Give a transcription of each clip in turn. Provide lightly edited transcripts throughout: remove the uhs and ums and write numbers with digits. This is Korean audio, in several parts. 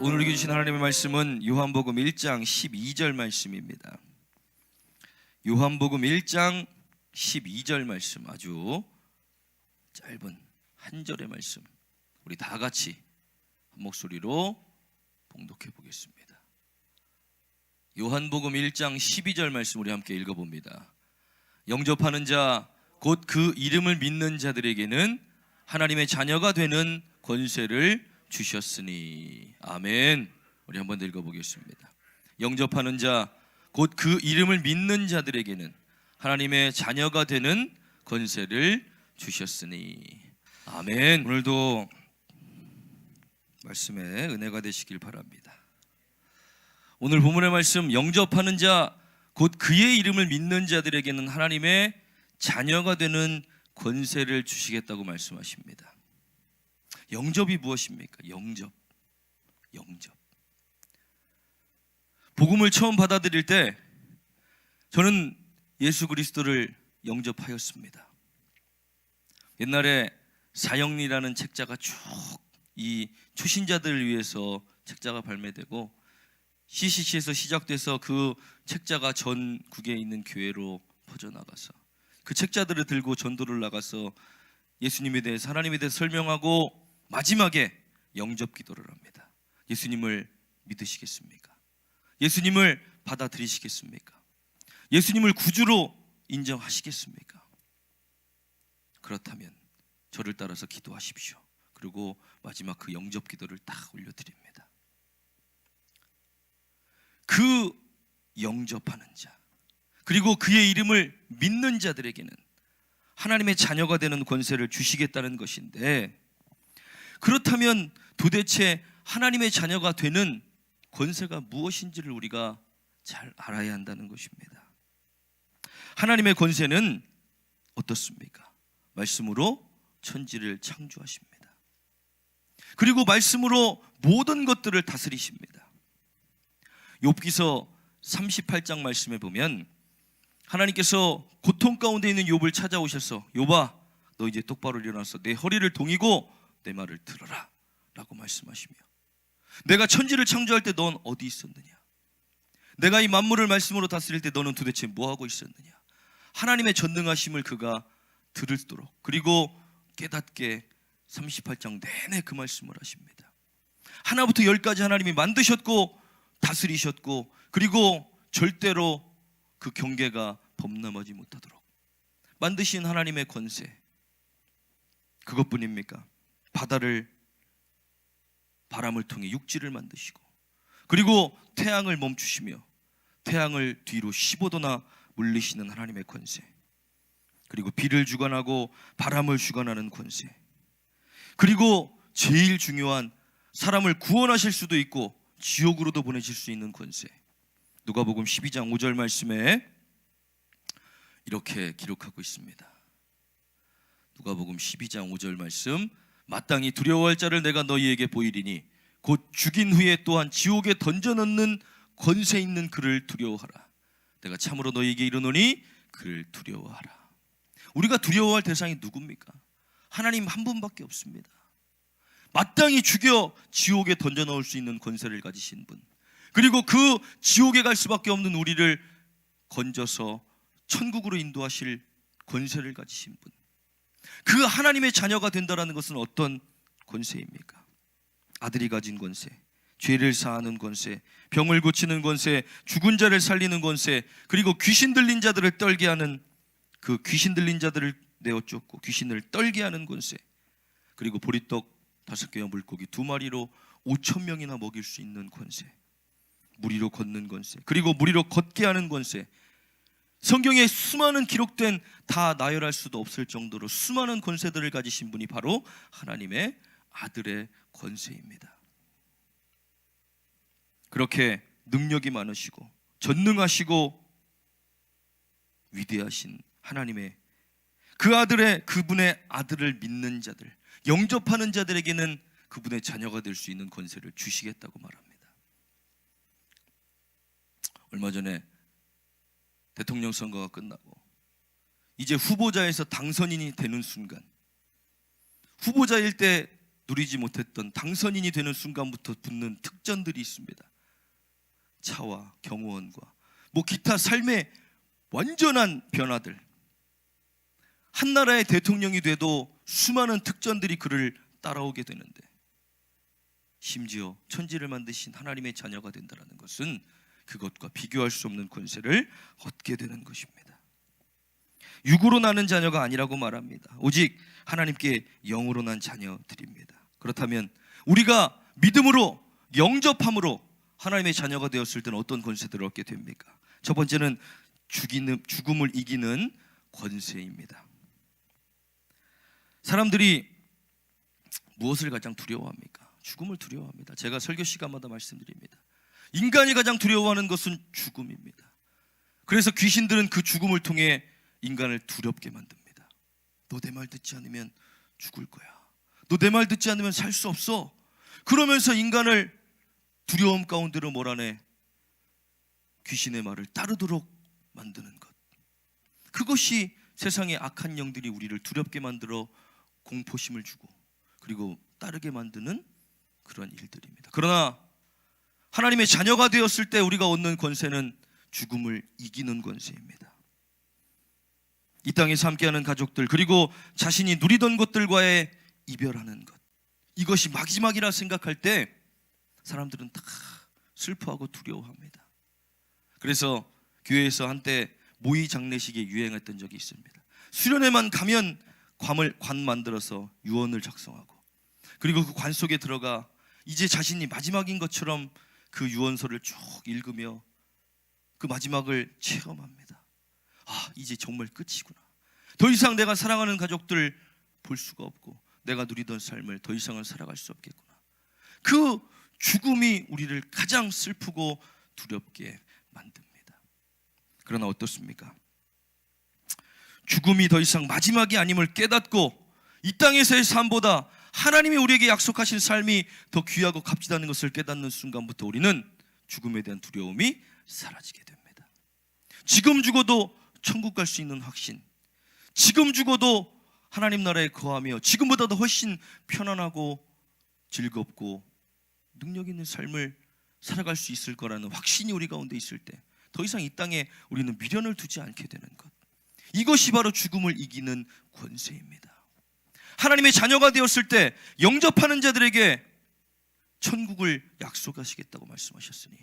오늘 우리에게 주신 하나님의 말씀은 요한복음 1장 12절 말씀입니다. 요한복음 1장 12절 말씀, 아주 짧은 한 절의 말씀, 우리 다 같이 한 목소리로 봉독해 보겠습니다. 요한복음 1장 12절 말씀 우리 함께 읽어봅니다. 영접하는 자, 곧 그 이름을 믿는 자들에게는 하나님의 자녀가 되는 권세를 주셨으니. 아멘. 우리 한번 더 읽어보겠습니다. 영접하는 자, 곧 그 이름을 믿는 자들에게는 하나님의 자녀가 되는 권세를 주셨으니. 아멘. 오늘도 말씀에 은혜가 되시길 바랍니다. 오늘 본문의 말씀, 영접하는 자, 곧 그의 이름을 믿는 자들에게는 하나님의 자녀가 되는 권세를 주시겠다고 말씀하십니다. 영접이 무엇입니까? 영접. 복음을 처음 받아들일 때 저는 예수 그리스도를 영접하였습니다. 옛날에 사형리라는 책자가 쭉 이 초신자들을 위해서 책자가 발매되고 CCC에서 시작돼서 그 책자가 전국에 있는 교회로 퍼져나가서 그 책자들을 들고 전도를 나가서 예수님에 대해서, 하나님에 대해서 설명하고 마지막에 영접 기도를 합니다. 예수님을 믿으시겠습니까? 예수님을 받아들이시겠습니까? 예수님을 구주로 인정하시겠습니까? 그렇다면 저를 따라서 기도하십시오. 그리고 마지막 그 영접 기도를 딱 올려드립니다. 그 영접하는 자, 그리고 그의 이름을 믿는 자들에게는 하나님의 자녀가 되는 권세를 주시겠다는 것인데, 그렇다면 도대체 하나님의 자녀가 되는 권세가 무엇인지를 우리가 잘 알아야 한다는 것입니다. 하나님의 권세는 어떻습니까? 말씀으로 천지를 창조하십니다. 그리고 말씀으로 모든 것들을 다스리십니다. 욥기서 38장 말씀에 보면 하나님께서 고통 가운데 있는 욥을 찾아오셔서, 욥아, 너 이제 똑바로 일어나서 내 허리를 동이고 내 말을 들어라 라고 말씀하시며, 내가 천지를 창조할 때 넌 어디 있었느냐? 내가 이 만물을 말씀으로 다스릴 때 너는 도대체 뭐하고 있었느냐? 하나님의 전능하심을 그가 들을도록, 그리고 깨닫게 38장 내내 그 말씀을 하십니다. 하나부터 열까지 하나님이 만드셨고 다스리셨고, 그리고 절대로 그 경계가 범람하지 못하도록 만드신 하나님의 권세, 그것뿐입니까? 바람을 통해 육지를 만드시고, 그리고 태양을 멈추시며 태양을 뒤로 15도나 물리시는 하나님의 권세, 그리고 비를 주관하고 바람을 주관하는 권세, 그리고 제일 중요한 사람을 구원하실 수도 있고 지옥으로도 보내실 수 있는 권세. 누가복음 12장 5절 말씀에 이렇게 기록하고 있습니다. 누가복음 12장 5절 말씀, 마땅히 두려워할 자를 내가 너희에게 보이리니 곧 죽인 후에 또한 지옥에 던져넣는 권세 있는 그를 두려워하라. 내가 참으로 너희에게 이르노니 그를 두려워하라. 우리가 두려워할 대상이 누굽니까? 하나님 한 분밖에 없습니다. 마땅히 죽여 지옥에 던져 넣을 수 있는 권세를 가지신 분, 그리고 그 지옥에 갈 수밖에 없는 우리를 건져서 천국으로 인도하실 권세를 가지신 분, 그 하나님의 자녀가 된다는 것은 어떤 권세입니까? 아들이 가진 권세, 죄를 사하는 권세, 병을 고치는 권세, 죽은 자를 살리는 권세, 그리고 귀신 들린 자들을 떨게 하는, 그 귀신 들린 자들을 내어 쫓고 귀신을 떨게 하는 권세, 그리고 보리떡 5개와 물고기 2마리로 5,000명이나 먹일 수 있는 권세, 무리로 걷는 권세, 그리고 무리로 걷게 하는 권세. 성경에 수많은 기록된, 다 나열할 수도 없을 정도로 수많은 권세들을 가지신 분이 바로 하나님의 아들의 권세입니다. 그렇게 능력이 많으시고 전능하시고 위대하신 하나님의 그 아들의, 그분의 아들을 믿는 자들, 영접하는 자들에게는 그분의 자녀가 될 수 있는 권세를 주시겠다고 말합니다. 얼마 전에 대통령 선거가 끝나고 이제 후보자에서 당선인이 되는 순간, 후보자일 때 누리지 못했던 당선인이 되는 순간부터 붙는 특전들이 있습니다. 차와 경호원과 기타 삶의 완전한 변화들. 한 나라의 대통령이 돼도 수많은 특전들이 그를 따라오게 되는데, 심지어 천지를 만드신 하나님의 자녀가 된다는 것은 그것과 비교할 수 없는 권세를 얻게 되는 것입니다. 육으로 나는 자녀가 아니라고 말합니다. 오직 하나님께 영으로 난 자녀들입니다. 그렇다면 우리가 믿음으로 영접함으로 하나님의 자녀가 되었을 때는 어떤 권세들을 얻게 됩니까? 첫 번째는 죽음을 이기는 권세입니다. 사람들이 무엇을 가장 두려워합니까? 죽음을 두려워합니다. 제가 설교 시간마다 말씀드립니다. 인간이 가장 두려워하는 것은 죽음입니다. 그래서 귀신들은 그 죽음을 통해 인간을 두렵게 만듭니다. 너 내 말 듣지 않으면 죽을 거야. 너 내 말 듣지 않으면 살 수 없어. 그러면서 인간을 두려움 가운데로 몰아내 귀신의 말을 따르도록 만드는 것. 그것이 세상의 악한 영들이 우리를 두렵게 만들어 공포심을 주고 그리고 따르게 만드는 그런 일들입니다. 그러나 하나님의 자녀가 되었을 때 우리가 얻는 권세는 죽음을 이기는 권세입니다. 이 땅에서 함께하는 가족들, 그리고 자신이 누리던 것들과의 이별하는 것, 이것이 마지막이라 생각할 때 사람들은 다 슬퍼하고 두려워합니다. 그래서 교회에서 한때 모의 장례식에 유행했던 적이 있습니다. 수련회만 가면 관 만들어서 유언을 작성하고, 그리고 그 관 속에 들어가 이제 자신이 마지막인 것처럼 그 유언서를 쭉 읽으며 그 마지막을 체험합니다. 아, 이제 정말 끝이구나. 더 이상 내가 사랑하는 가족들 볼 수가 없고 내가 누리던 삶을 더 이상은 살아갈 수 없겠구나. 그 죽음이 우리를 가장 슬프고 두렵게 만듭니다. 그러나 어떻습니까? 죽음이 더 이상 마지막이 아님을 깨닫고 이 땅에서의 삶보다 하나님이 우리에게 약속하신 삶이 더 귀하고 값지다는 것을 깨닫는 순간부터 우리는 죽음에 대한 두려움이 사라지게 됩니다. 지금 죽어도 천국 갈 수 있는 확신, 지금 죽어도 하나님 나라에 거하며 지금보다도 훨씬 편안하고 즐겁고 능력 있는 삶을 살아갈 수 있을 거라는 확신이 우리 가운데 있을 때 더 이상 이 땅에 우리는 미련을 두지 않게 되는 것, 이것이 바로 죽음을 이기는 권세입니다. 하나님의 자녀가 되었을 때 영접하는 자들에게 천국을 약속하시겠다고 말씀하셨으니,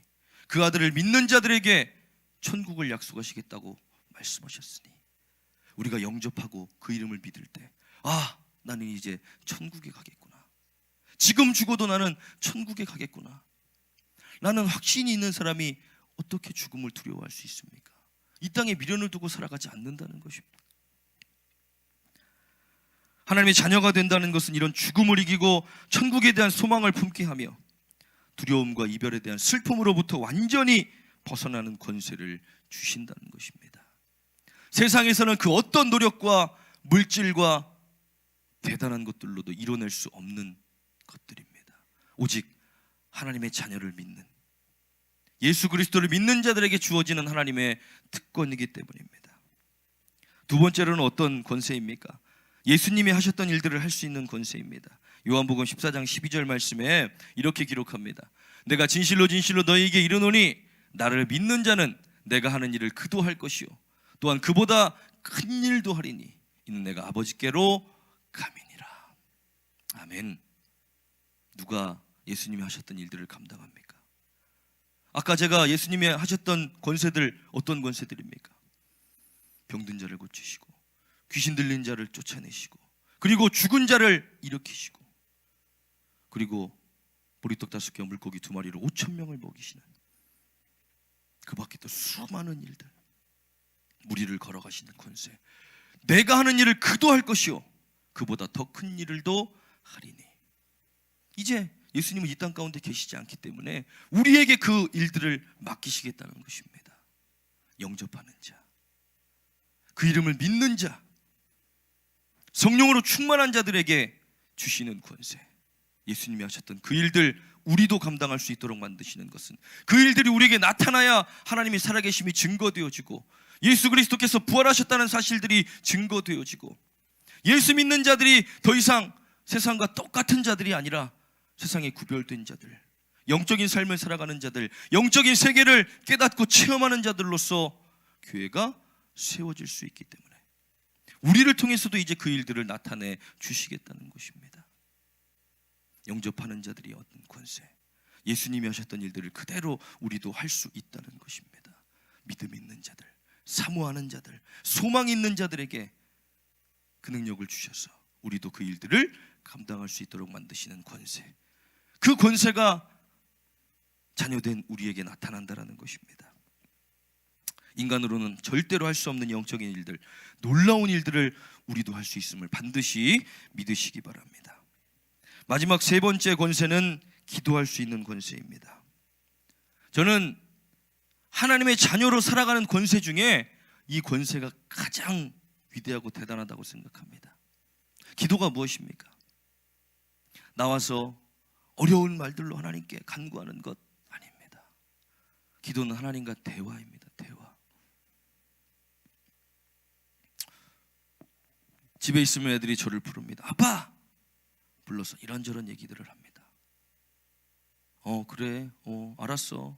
그 아들을 믿는 자들에게 천국을 약속하시겠다고 말씀하셨으니, 우리가 영접하고 그 이름을 믿을 때, 아, 나는 이제 천국에 가겠구나. 지금 죽어도 나는 천국에 가겠구나. 나는 확신이 있는 사람이 어떻게 죽음을 두려워할 수 있습니까? 이 땅에 미련을 두고 살아가지 않는다는 것입니다. 하나님의 자녀가 된다는 것은 이런 죽음을 이기고 천국에 대한 소망을 품게 하며 두려움과 이별에 대한 슬픔으로부터 완전히 벗어나는 권세를 주신다는 것입니다. 세상에서는 그 어떤 노력과 물질과 대단한 것들로도 이뤄낼 수 없는 것들입니다. 오직 하나님의 자녀를 믿는, 예수 그리스도를 믿는 자들에게 주어지는 하나님의 특권이기 때문입니다. 두 번째로는 어떤 권세입니까? 예수님이 하셨던 일들을 할 수 있는 권세입니다. 요한복음 14장 12절 말씀에 이렇게 기록합니다. 내가 진실로 진실로 너희에게 이르노니 나를 믿는 자는 내가 하는 일을 그도 할 것이요 또한 그보다 큰 일도 하리니 이는 내가 아버지께로 감이니라. 아멘. 누가 예수님이 하셨던 일들을 감당합니까? 아까 제가 예수님이 하셨던 권세들, 어떤 권세들입니까? 병든 자를 고치시고 귀신 들린 자를 쫓아내시고 그리고 죽은 자를 일으키시고 그리고 보리떡 5개와 물고기 2마리로 5,000명을 먹이시는, 그 밖에 또 수많은 일들, 무리를 걸어가시는 권세, 내가 하는 일을 그도 할 것이요 그보다 더 큰 일을도 하리니. 이제 예수님은 이 땅 가운데 계시지 않기 때문에 우리에게 그 일들을 맡기시겠다는 것입니다. 영접하는 자, 그 이름을 믿는 자, 성령으로 충만한 자들에게 주시는 권세, 예수님이 하셨던 그 일들 우리도 감당할 수 있도록 만드시는 것은, 그 일들이 우리에게 나타나야 하나님이 살아계심이 증거되어지고 예수 그리스도께서 부활하셨다는 사실들이 증거되어지고 예수 믿는 자들이 더 이상 세상과 똑같은 자들이 아니라 세상에 구별된 자들, 영적인 삶을 살아가는 자들, 영적인 세계를 깨닫고 체험하는 자들로서 교회가 세워질 수 있기 때문에 우리를 통해서도 이제 그 일들을 나타내 주시겠다는 것입니다. 영접하는 자들이 얻는 권세, 예수님이 하셨던 일들을 그대로 우리도 할 수 있다는 것입니다. 믿음 있는 자들, 사모하는 자들, 소망 있는 자들에게 그 능력을 주셔서 우리도 그 일들을 감당할 수 있도록 만드시는 권세, 그 권세가 자녀된 우리에게 나타난다는 것입니다. 인간으로는 절대로 할 수 없는 영적인 일들, 놀라운 일들을 우리도 할 수 있음을 반드시 믿으시기 바랍니다. 마지막 세 번째 권세는 기도할 수 있는 권세입니다. 저는 하나님의 자녀로 살아가는 권세 중에 이 권세가 가장 위대하고 대단하다고 생각합니다. 기도가 무엇입니까? 나와서 어려운 말들로 하나님께 간구하는 것 아닙니다. 기도는 하나님과 대화입니다. 대화. 집에 있으면 애들이 저를 부릅니다. 아빠! 불러서 이런저런 얘기들을 합니다. 그래, 알았어.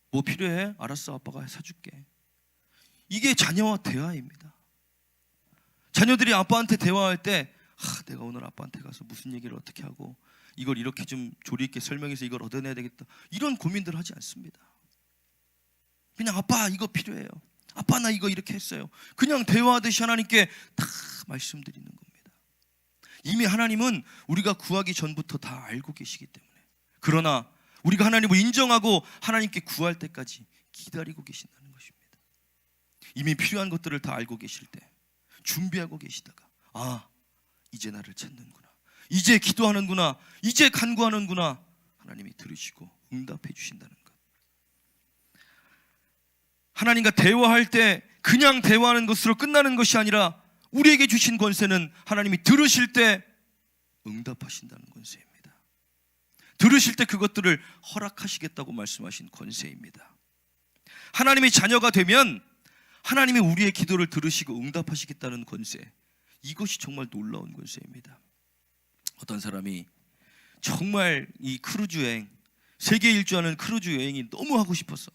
뭐 필요해? 알았어, 아빠가 사줄게. 이게 자녀와 대화입니다. 자녀들이 아빠한테 대화할 때 내가 오늘 아빠한테 가서 무슨 얘기를 어떻게 하고 이걸 이렇게 좀 조리 있게 설명해서 이걸 얻어내야 되겠다, 이런 고민들 하지 않습니다. 그냥 아빠 이거 필요해요, 아빠 나 이거 이렇게 했어요. 그냥 대화하듯이 하나님께 다 말씀드리는 겁니다. 이미 하나님은 우리가 구하기 전부터 다 알고 계시기 때문에, 그러나 우리가 하나님을 인정하고 하나님께 구할 때까지 기다리고 계신다는 것입니다. 이미 필요한 것들을 다 알고 계실 때 준비하고 계시다가 이제 나를 찾는구나, 이제 기도하는구나, 이제 간구하는구나, 하나님이 들으시고 응답해 주신다는 것. 하나님과 대화할 때 그냥 대화하는 것으로 끝나는 것이 아니라 우리에게 주신 권세는 하나님이 들으실 때 응답하신다는 권세입니다. 들으실 때 그것들을 허락하시겠다고 말씀하신 권세입니다. 하나님의 자녀가 되면 하나님이 우리의 기도를 들으시고 응답하시겠다는 권세, 이것이 정말 놀라운 권세입니다. 어떤 사람이 정말 이 크루즈 여행, 세계 일주하는 크루즈 여행이 너무 하고 싶어서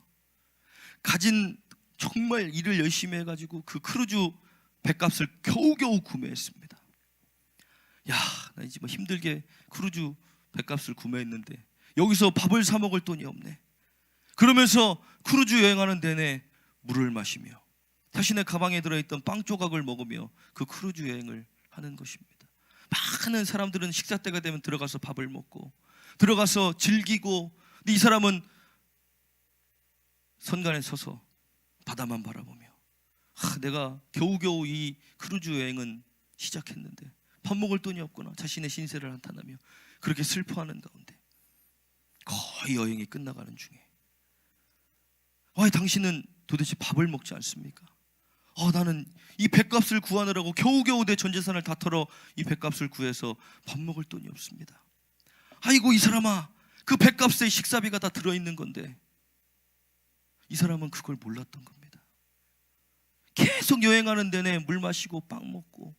가진 정말 일을 열심히 해가지고 그 크루즈 배값을 겨우겨우 구매했습니다. 나 이제 뭐 힘들게 크루즈 배값을 구매했는데 여기서 밥을 사 먹을 돈이 없네. 그러면서 크루즈 여행하는 내내 물을 마시며 자신의 가방에 들어있던 빵 조각을 먹으며 그 크루즈 여행을 하는 것입니다. 많은 사람들은 식사 때가 되면 들어가서 밥을 먹고 들어가서 즐기고, 근데 이 사람은 선간에 서서 바다만 바라보며 내가 겨우겨우 이 크루즈 여행은 시작했는데 밥 먹을 돈이 없구나, 자신의 신세를 한탄하며 그렇게 슬퍼하는 가운데 거의 여행이 끝나가는 중에 당신은 도대체 밥을 먹지 않습니까? 나는 이 배값을 구하느라고 겨우겨우 내 전 재산을 다 털어 이 배값을 구해서 밥 먹을 돈이 없습니다. 아이고 이 사람아, 그 배값에 식사비가 다 들어있는 건데, 이 사람은 그걸 몰랐던 겁니다. 계속 여행하는 내내 물 마시고 빵 먹고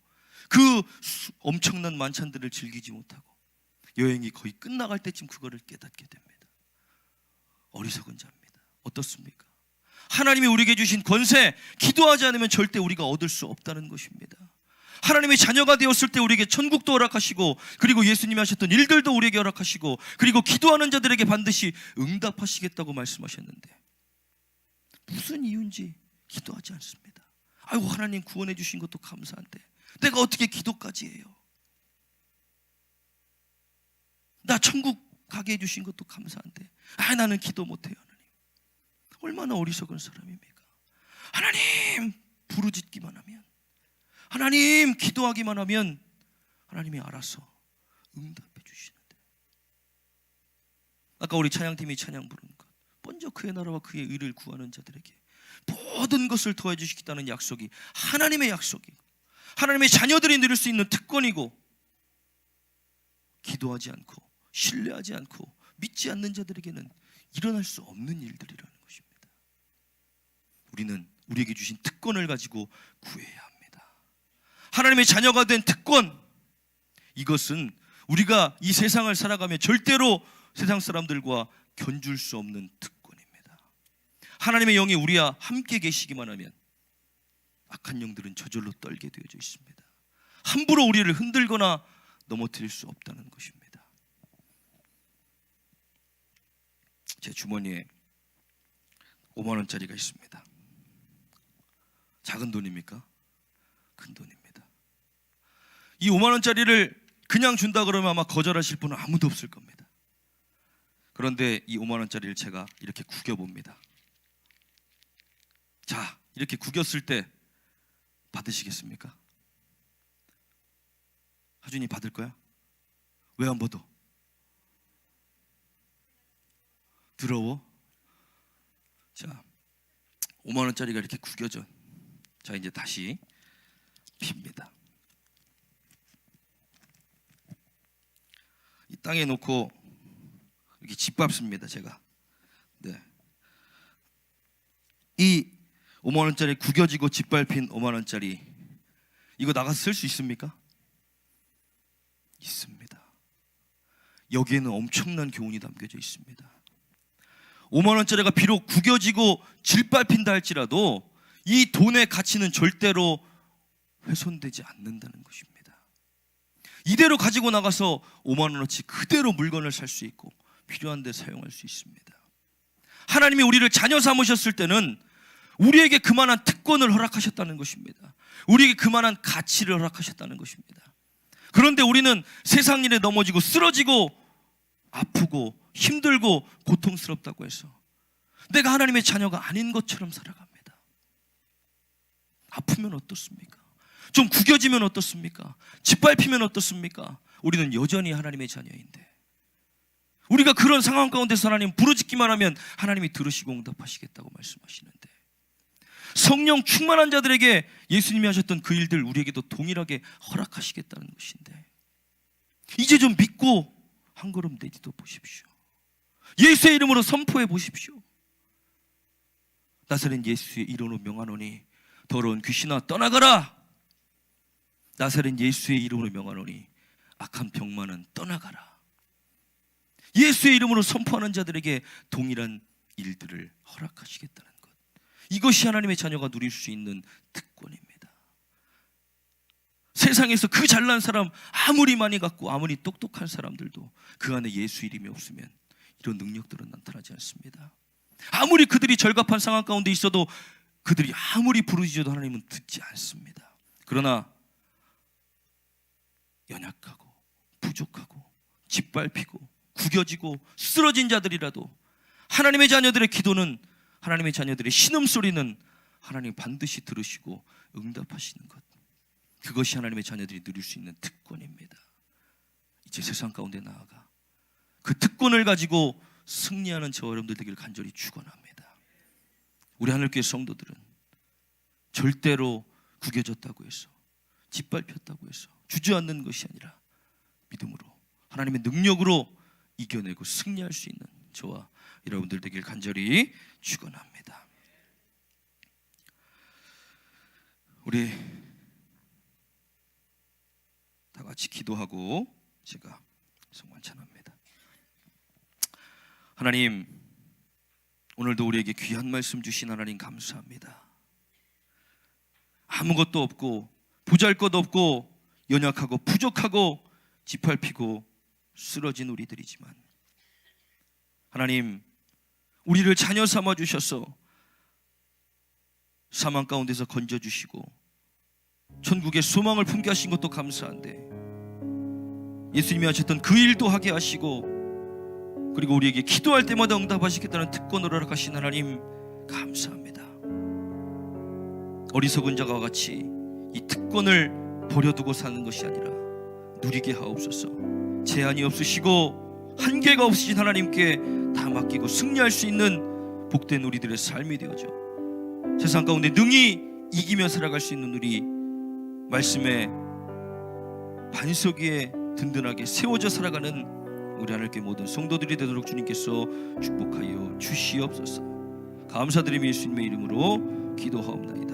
그 엄청난 만찬들을 즐기지 못하고 여행이 거의 끝나갈 때쯤 그거를 깨닫게 됩니다. 어리석은 자입니다. 어떻습니까? 하나님이 우리에게 주신 권세, 기도하지 않으면 절대 우리가 얻을 수 없다는 것입니다. 하나님의 자녀가 되었을 때 우리에게 천국도 허락하시고, 그리고 예수님이 하셨던 일들도 우리에게 허락하시고, 그리고 기도하는 자들에게 반드시 응답하시겠다고 말씀하셨는데 무슨 이유인지 기도하지 않습니다. 아이고 하나님 구원해 주신 것도 감사한데 내가 어떻게 기도까지 해요? 나 천국 가게 해주신 것도 감사한데 나는 기도 못해요. 하나님, 얼마나 어리석은 사람입니까? 하나님 부르짖기만 하면, 하나님 기도하기만 하면 하나님이 알아서 응답해 주시는데, 아까 우리 찬양팀이 찬양 부르는 것, 먼저 그의 나라와 그의 의를 구하는 자들에게 모든 것을 더해 주시겠다는 약속이 하나님의 약속이고 하나님의 자녀들이 누릴 수 있는 특권이고, 기도하지 않고 신뢰하지 않고 믿지 않는 자들에게는 일어날 수 없는 일들이라는 것입니다. 우리는 우리에게 주신 특권을 가지고 구해야 합니다. 하나님의 자녀가 된 특권, 이것은 우리가 이 세상을 살아가며 절대로 세상 사람들과 견줄 수 없는 특권입니다. 하나님의 영이 우리와 함께 계시기만 하면 악한 영들은 저절로 떨게 되어져 있습니다. 함부로 우리를 흔들거나 넘어뜨릴 수 없다는 것입니다. 제 주머니에 5만 원짜리가 있습니다. 작은 돈입니까? 큰 돈입니다. 이 5만 원짜리를 그냥 준다 그러면 아마 거절하실 분은 아무도 없을 겁니다. 그런데 이 5만 원짜리를 제가 이렇게 구겨봅니다. 자, 이렇게 구겼을 때 받으시겠습니까? 하준이 받을 거야? 왜 안 받아? 더러워? 자, 5만 원짜리가 이렇게 구겨져. 자, 이제 다시 핍니다. 이 땅에 놓고 이렇게 짓밟습니다. 제가. 네. 이 5만 원짜리 구겨지고 짓밟힌 5만 원짜리 이거 나가서 쓸 수 있습니까? 있습니다. 여기에는 엄청난 교훈이 담겨져 있습니다. 5만 원짜리가 비록 구겨지고 짓밟힌다 할지라도 이 돈의 가치는 절대로 훼손되지 않는다는 것입니다. 이대로 가지고 나가서 5만 원어치 그대로 물건을 살 수 있고 필요한 데 사용할 수 있습니다. 하나님이 우리를 자녀 삼으셨을 때는 우리에게 그만한 특권을 허락하셨다는 것입니다. 우리에게 그만한 가치를 허락하셨다는 것입니다. 그런데 우리는 세상 일에 넘어지고 쓰러지고 아프고 힘들고 고통스럽다고 해서 내가 하나님의 자녀가 아닌 것처럼 살아갑니다. 아프면 어떻습니까? 좀 구겨지면 어떻습니까? 짓밟히면 어떻습니까? 우리는 여전히 하나님의 자녀인데 우리가 그런 상황 가운데서 하나님 부르짖기만 하면 하나님이 들으시고 응답하시겠다고 말씀하시는데 성령 충만한 자들에게 예수님이 하셨던 그 일들 우리에게도 동일하게 허락하시겠다는 것인데 이제 좀 믿고 한 걸음 내디뎌 보십시오. 예수의 이름으로 선포해 보십시오. 나사렛 예수의 이름으로 명하노니 더러운 귀신아 떠나가라. 나사렛 예수의 이름으로 명하노니 악한 병만은 떠나가라. 예수의 이름으로 선포하는 자들에게 동일한 일들을 허락하시겠다는 것, 이것이 하나님의 자녀가 누릴 수 있는 특권입니다. 세상에서 그 잘난 사람 아무리 많이 갖고 아무리 똑똑한 사람들도 그 안에 예수 이름이 없으면 이런 능력들은 나타나지 않습니다. 아무리 그들이 절갑한 상황 가운데 있어도 그들이 아무리 부르짖어도 하나님은 듣지 않습니다. 그러나 연약하고 부족하고 짓밟히고 구겨지고 쓰러진 자들이라도 하나님의 자녀들의 기도는, 하나님의 자녀들의 신음소리는 하나님 반드시 들으시고 응답하시는 것, 그것이 하나님의 자녀들이 누릴 수 있는 특권입니다. 이제 세상 가운데 나아가 그 특권을 가지고 승리하는 저와 여러분들 되기를 간절히 축원합니다. 우리 하늘교회 성도들은 절대로 구겨졌다고 해서 짓밟혔다고 해서 주저앉는 것이 아니라 믿음으로 하나님의 능력으로 이겨내고 승리할 수 있는 저와 여러분들 되길 간절히 축원합니다. 우리 다 같이 기도하고 제가 성만찬합니다. 하나님, 오늘도 우리에게 귀한 말씀 주신 하나님 감사합니다. 아무것도 없고 보잘것없고 연약하고 부족하고 짓밟히고 쓰러진 우리들이지만 하나님, 우리를 자녀 삼아 주셔서 사망 가운데서 건져주시고 천국의 소망을 품게 하신 것도 감사한데 예수님이 하셨던 그 일도 하게 하시고 그리고 우리에게 기도할 때마다 응답하시겠다는 특권을 허락하신 하나님 감사합니다. 어리석은 자와 같이 이 특권을 버려두고 사는 것이 아니라 누리게 하옵소서. 제한이 없으시고 한계가 없으신 하나님께 다 맡기고 승리할 수 있는 복된 우리들의 삶이 되어져 세상 가운데 능히 이기며 살아갈 수 있는 우리 말씀의 반석 위에 든든하게 세워져 살아가는 우리 하나님께 모든 성도들이 되도록 주님께서 축복하여 주시옵소서. 감사드리며 예수님의 이름으로 기도하옵나이다.